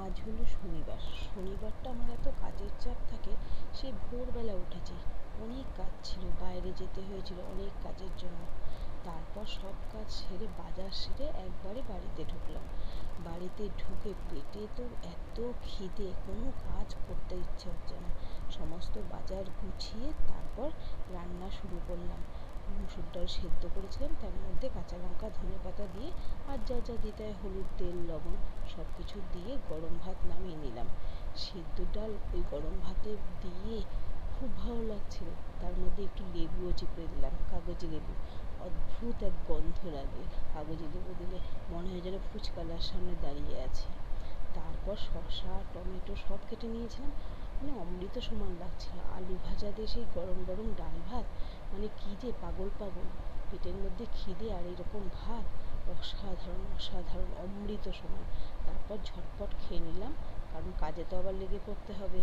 আজ হলো শনিবার। শনিবারটা আমার এত কাজের চাপ থাকে, সেই ভোরবেলা উঠেছি। অনেক কাজ ছিল, বাইরে যেতে হয়েছিল অনেক কাজের জন্য। তারপর সব কাজ সেরে বাজার সেরে একবারে বাড়িতে ঢুকলাম। বাড়িতে ঢুকে পেটে তো এত খিদে, কোনো কাজ করতে ইচ্ছে হচ্ছে না। সমস্ত বাজার গুছিয়ে তারপর রান্না শুরু করলাম। মুসুর ডাল সেদ্ধ করেছিলাম, তার মধ্যে কাঁচা লঙ্কা ধনেপাতা দিয়ে আর যা যা দিতে হয় হলুদ তেল লবণ সব কিছু দিয়ে গরম ভাত নামিয়ে নিলাম। সেদ্ধ ডাল ওই গরম ভাতে দিয়ে খুব ভালো লাগছিল। তার মধ্যে একটু লেবুও চিপে দিলাম, কাগজি লেবু। অদ্ভুত এক গন্ধ লাগে কাগজি লেবু দিলে, মনে হয় যেন ফুচকালার সামনে দাঁড়িয়ে আছি। তারপর শসা টমেটো সব কেটে নিয়েছিলাম, মানে অমৃত সমান লাগছিল। আলু ভাজা দিয়ে সেই গরম গরম ডাল ভাত, মানে কী যে পাগল পাগল। পেটের মধ্যে খিদে আর এরকম ভাত, অসাধারণ অসাধারণ, অমৃত সমান। তারপর ঝটপট খেয়ে নিলাম, কারণ কাজে তো আবার লেগে পড়তে হবে।